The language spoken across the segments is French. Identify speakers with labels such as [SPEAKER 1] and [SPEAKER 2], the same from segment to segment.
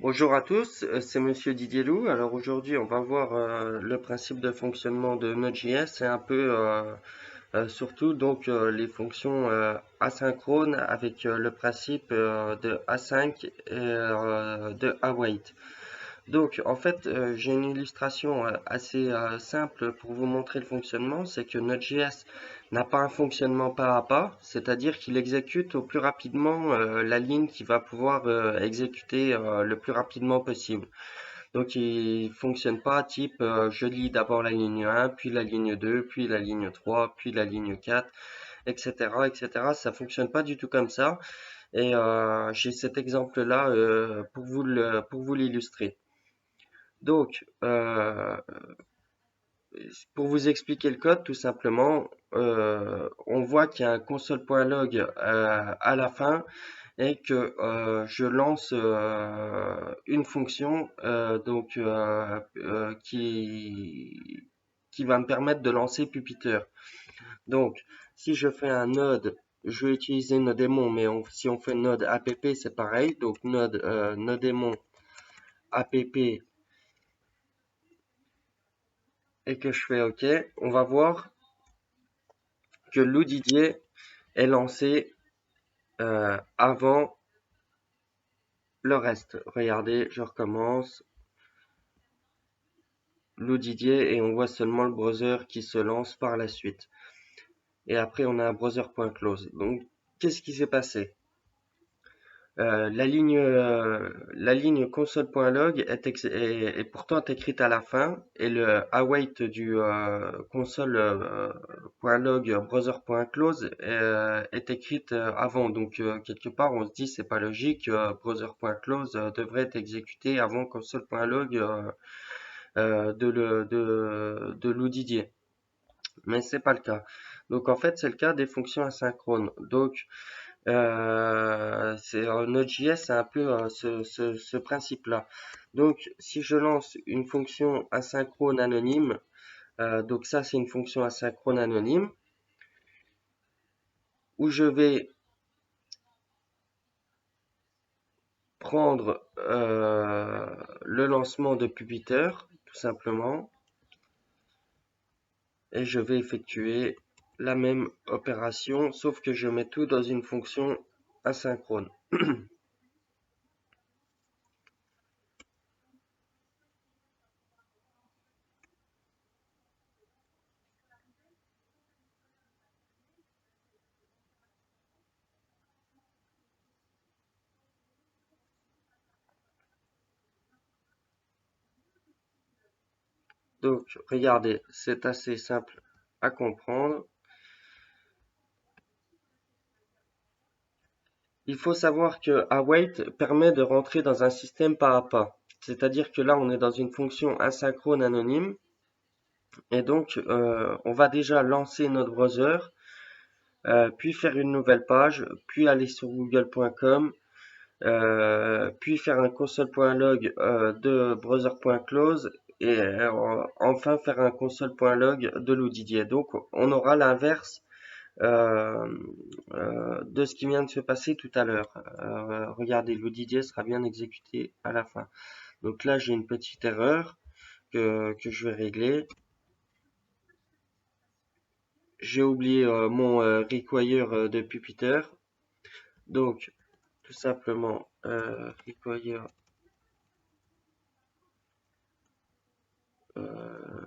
[SPEAKER 1] Bonjour à tous, c'est Monsieur Didier Lou. Alors aujourd'hui, on va voir le principe de fonctionnement de Node.js et un peu surtout les fonctions asynchrones avec le principe de async et de await. Donc, en fait, j'ai une illustration assez simple pour vous montrer le fonctionnement. C'est que Node.js n'a pas un fonctionnement pas à pas, c'est-à-dire qu'il exécute au plus rapidement la ligne qu'il va pouvoir exécuter le plus rapidement possible. Donc, il fonctionne pas type je lis d'abord la ligne 1, puis la ligne 2, puis la ligne 3, puis la ligne 4, etc., etc. Ça fonctionne pas du tout comme ça. Et j'ai cet exemple-là pour vous l'illustrer. Donc, pour vous expliquer le code, tout simplement, on voit qu'il y a un console.log à la fin et que je lance une fonction qui va me permettre de lancer Pupiteur. Donc, si je fais un node, je vais utiliser nodemon, mais si on fait node app, c'est pareil. Donc, nodemon app et que je fais OK, on va voir que Lou Didier est lancé avant le reste. Regardez, je recommence. Lou Didier et on voit seulement le browser qui se lance par la suite. Et après, on a un browser.close. Donc, qu'est-ce qui s'est passé? La ligne console.log est pourtant écrite à la fin et le await du console.log browser.close est écrite avant. Donc quelque part on se dit c'est pas logique, browser.close devrait être exécuté avant console.log de Loudidier. Mais c'est pas le cas. Donc en fait c'est le cas des fonctions asynchrones. Donc Node.js, c'est un peu ce principe-là. Donc, si je lance une fonction asynchrone anonyme, donc ça c'est une fonction asynchrone anonyme, où je vais prendre le lancement de Pupiteur, tout simplement, et je vais effectuer la même opération, sauf que je mets tout dans une fonction asynchrone. Donc, regardez, c'est assez simple à comprendre. Il faut savoir que await permet de rentrer dans un système pas à pas. C'est-à-dire que là, on est dans une fonction asynchrone anonyme. Et donc, on va déjà lancer notre browser, puis faire une nouvelle page, puis aller sur google.com, puis faire un console.log de browser.close et enfin faire un console.log de Loudidier. Donc, on aura l'inverse euh, de ce qui vient de se passer tout à l'heure. Regardez, le Didier sera bien exécuté à la fin. Donc là, j'ai une petite erreur que je vais régler. J'ai oublié mon require de Pupiteur. Donc, tout simplement, require euh,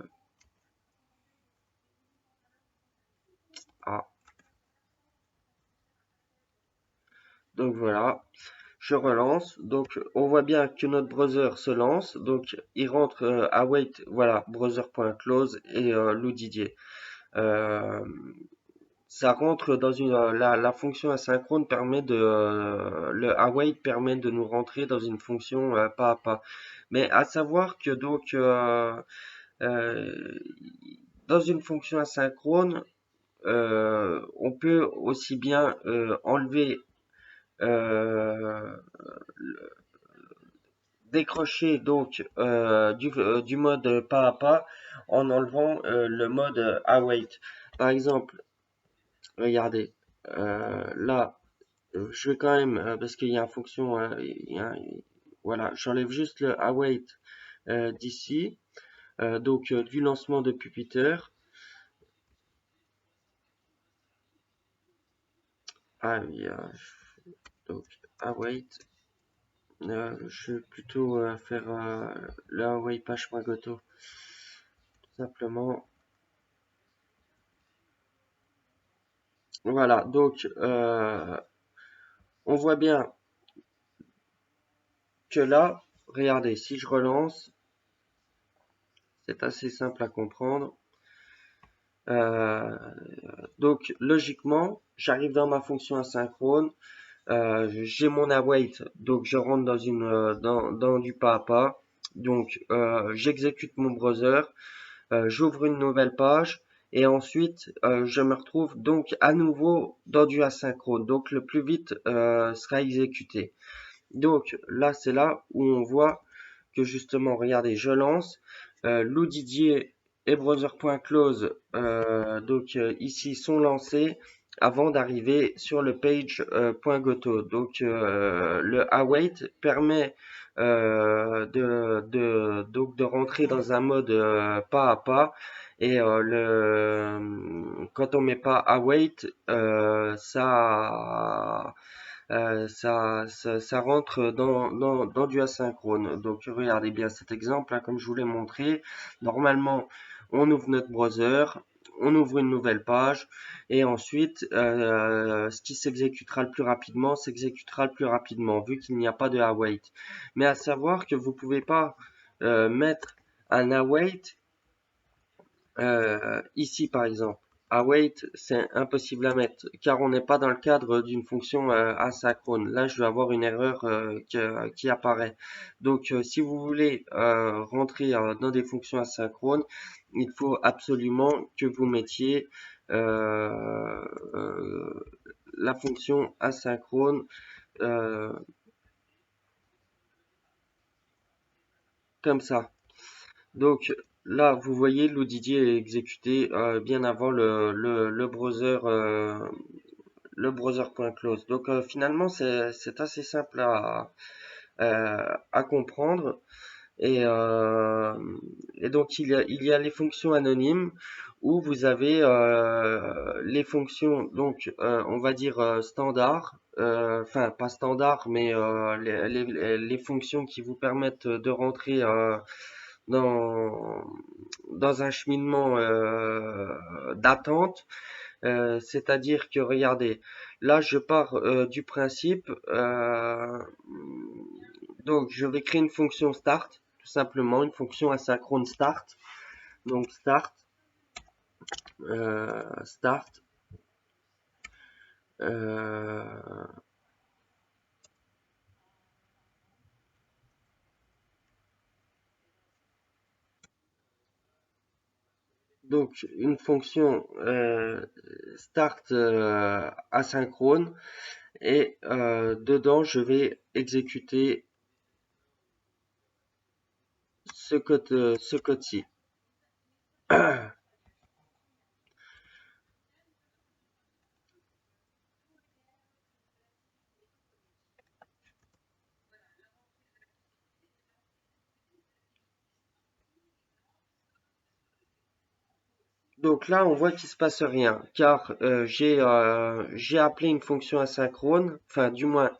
[SPEAKER 1] A. Donc voilà, je relance. Donc on voit bien que notre browser se lance. Donc il rentre await, voilà, browser.close et Lou Didier. Euh, Ça rentre dans la fonction asynchrone permet le await permet de nous rentrer dans une fonction pas à pas. Mais à savoir que euh, dans une fonction asynchrone, on peut aussi bien enlever euh, décrocher du mode pas à pas en enlevant le mode await. Par exemple, regardez, là, je vais quand même, parce qu'il y a une fonction, voilà, j'enlève juste le await d'ici, donc du lancement de Puppet. Ah oui, donc await, je vais plutôt faire le await page.goto, tout simplement. Voilà, donc on voit bien que là, regardez, si je relance, c'est assez simple à comprendre. Donc logiquement, j'arrive dans ma fonction asynchrone, j'ai mon await, donc je rentre dans dans du pas à pas. Donc j'exécute mon browser, j'ouvre une nouvelle page et ensuite je me retrouve donc à nouveau dans du asynchrone. Donc le plus vite sera exécuté. Donc là, c'est là où on voit que justement, regardez, je lance Lou Didier et browser.close donc ici sont lancés avant d'arriver sur le page.goto. Donc le await permet donc de rentrer dans un mode pas à pas. Et quand on met pas await, ça rentre dans du asynchrone. Donc regardez bien cet exemple, hein, comme je vous l'ai montré. Normalement, on ouvre notre browser, on ouvre une nouvelle page, et ensuite, ce qui s'exécutera le plus rapidement, s'exécutera le plus rapidement, vu qu'il n'y a pas de await. Mais à savoir que vous pouvez pas mettre un await ici, par exemple, await, c'est impossible à mettre car on n'est pas dans le cadre d'une fonction asynchrone. Là, je vais avoir une erreur qui apparaît. Donc, si vous voulez rentrer dans des fonctions asynchrones, il faut absolument que vous mettiez la fonction asynchrone comme ça. Donc là, vous voyez, Didier est exécuté bien avant le browser.close. Donc finalement, c'est assez simple à comprendre. Et, euh, et donc il y a les fonctions anonymes où vous avez les fonctions, donc on va dire standard, enfin pas standard, mais les fonctions qui vous permettent de rentrer dans, dans un cheminement d'attente. C'est-à-dire que regardez, là je pars du principe, donc je vais créer une fonction start, tout simplement, une fonction asynchrone start. Donc start, euh, donc une fonction start asynchrone et dedans je vais exécuter ce code-ci. Donc là, on voit qu'il se passe rien, car j'ai appelé une fonction asynchrone, enfin du moins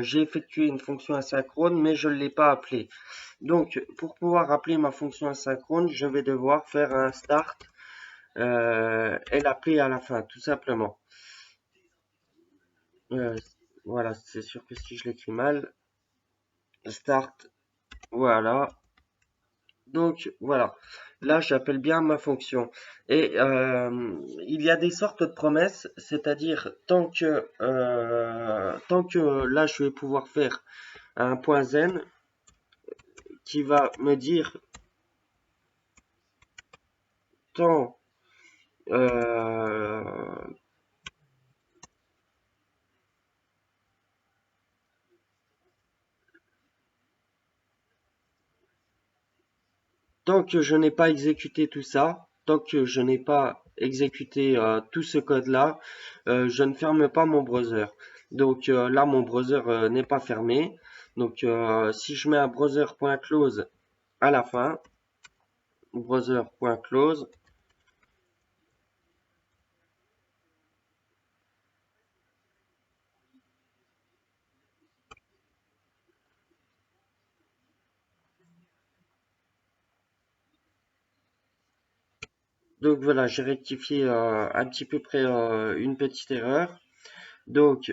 [SPEAKER 1] j'ai effectué une fonction asynchrone, mais je ne l'ai pas appelée. Donc pour pouvoir appeler ma fonction asynchrone, je vais devoir faire un start et l'appeler à la fin, tout simplement. Euh, voilà, c'est sûr que si je l'écris mal, start, voilà. Donc voilà, là j'appelle bien ma fonction. Et il y a des sortes de promesses, c'est-à-dire tant que là je vais pouvoir faire un point zen qui va me dire tant euh, tant que je n'ai pas exécuté tout ça, tant que je n'ai pas exécuté tout ce code-là, je ne ferme pas mon browser. Donc là, mon browser n'est pas fermé. Donc si je mets un browser.close à la fin, browser.close, donc voilà, j'ai rectifié un petit peu près une petite erreur. Donc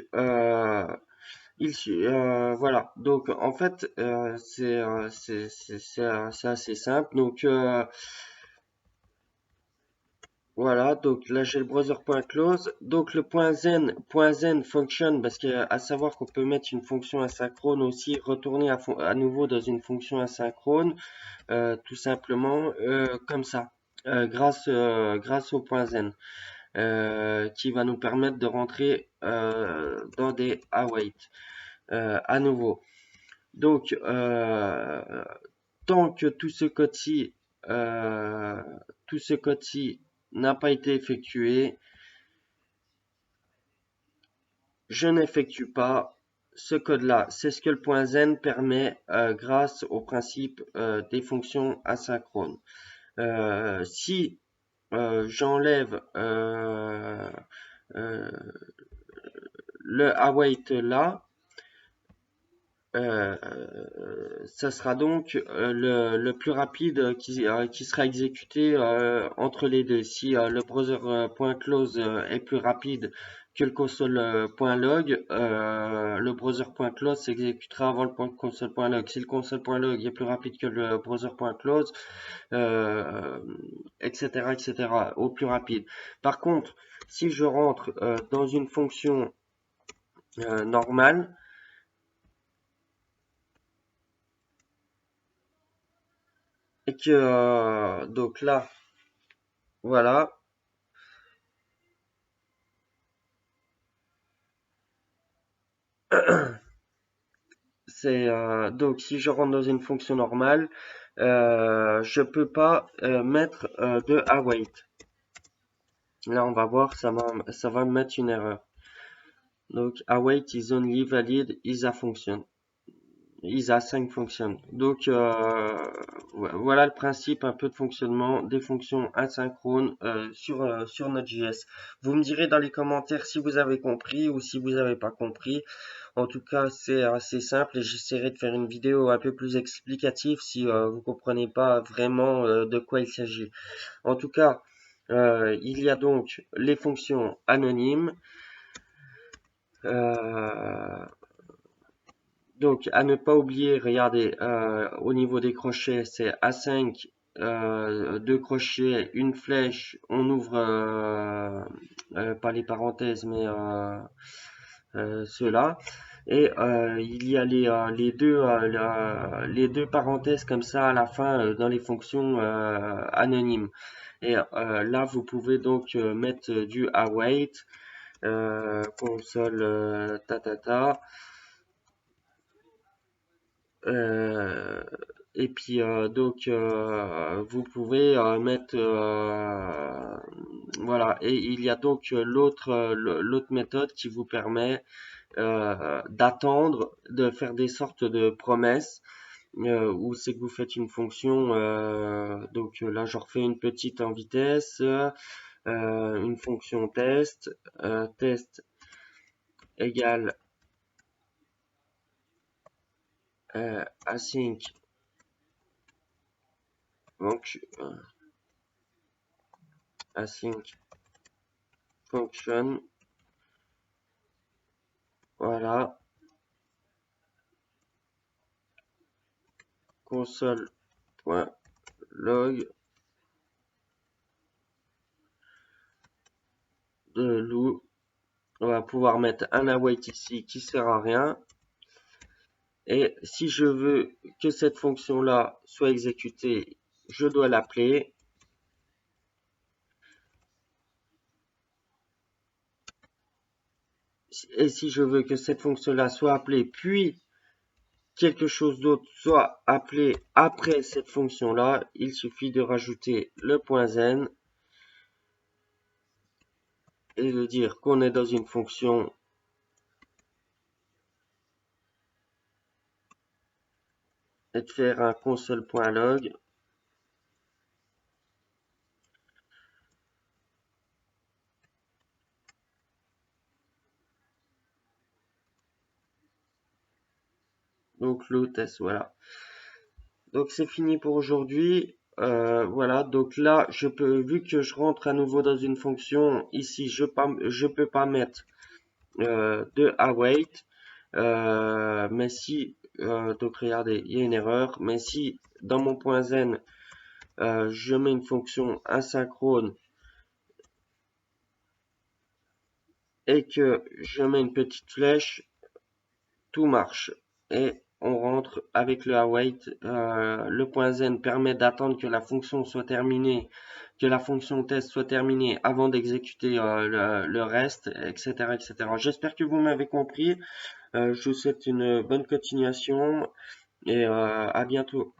[SPEAKER 1] voilà. Donc en fait c'est assez simple. Donc voilà. Donc là j'ai le browser.close. Donc le .zen function parce qu'à savoir qu'on peut mettre une fonction asynchrone aussi, retourner à nouveau dans une fonction asynchrone, tout simplement comme ça, grâce au .zen. Qui va nous permettre de rentrer dans des await à nouveau. Donc, tant que tout ce code-ci n'a pas été effectué, je n'effectue pas ce code-là. C'est ce que le .zen permet grâce au principe des fonctions asynchrones. Si j'enlève le await là, ça sera donc le plus rapide qui sera exécuté entre les deux. Si le browser.close est plus rapide que le console.log, le browser.close s'exécutera avant le console.log. Si le console.log est plus rapide que le browser.close, etc., etc., au plus rapide. Par contre, si je rentre dans une fonction normale, et que donc là, voilà, c'est donc si je rentre dans une fonction normale, je peux pas mettre de await. Là, on va voir, ça va me mettre une erreur. Donc await is only valid is a function. Is-async function. Donc voilà le principe un peu de fonctionnement des fonctions asynchrones sur Node.js. Vous me direz dans les commentaires si vous avez compris ou si vous n'avez pas compris. En tout cas, c'est assez simple et j'essaierai de faire une vidéo un peu plus explicative si vous comprenez pas vraiment de quoi il s'agit. En tout cas, il y a donc les fonctions anonymes. Donc, à ne pas oublier, regardez, au niveau des crochets, c'est A5, deux crochets, une flèche, on ouvre pas les parenthèses, mais ceux-là. Et il y a les deux parenthèses comme ça à la fin dans les fonctions anonymes. Et là, vous pouvez donc mettre du await, console ta. Euh, et puis donc vous pouvez mettre voilà, et il y a donc l'autre méthode qui vous permet d'attendre, de faire des sortes de promesses où c'est que vous faites une fonction donc là je refais une petite en vitesse, une fonction test égale async donc async function, voilà, console.log de loup. On va pouvoir mettre un await ici qui sert à rien. Et si je veux que cette fonction là soit exécutée, je dois l'appeler. Et si je veux que cette fonction là soit appelée puis quelque chose d'autre soit appelé après cette fonction là, il suffit de rajouter le .zen et de dire qu'on est dans une fonction et de faire un console.log. Donc load test, voilà. Donc c'est fini pour aujourd'hui. Voilà, donc là, vu que je rentre à nouveau dans une fonction, ici, je peux pas mettre de await. Mais si, donc regardez, il y a une erreur. Mais si dans mon point zen, je mets une fonction asynchrone et que je mets une petite flèche, tout marche. Et on rentre avec le await. Le point zen permet d'attendre que la fonction soit terminée, que la fonction test soit terminée avant d'exécuter le reste, etc., etc. J'espère que vous m'avez compris. Je vous souhaite une bonne continuation et à bientôt.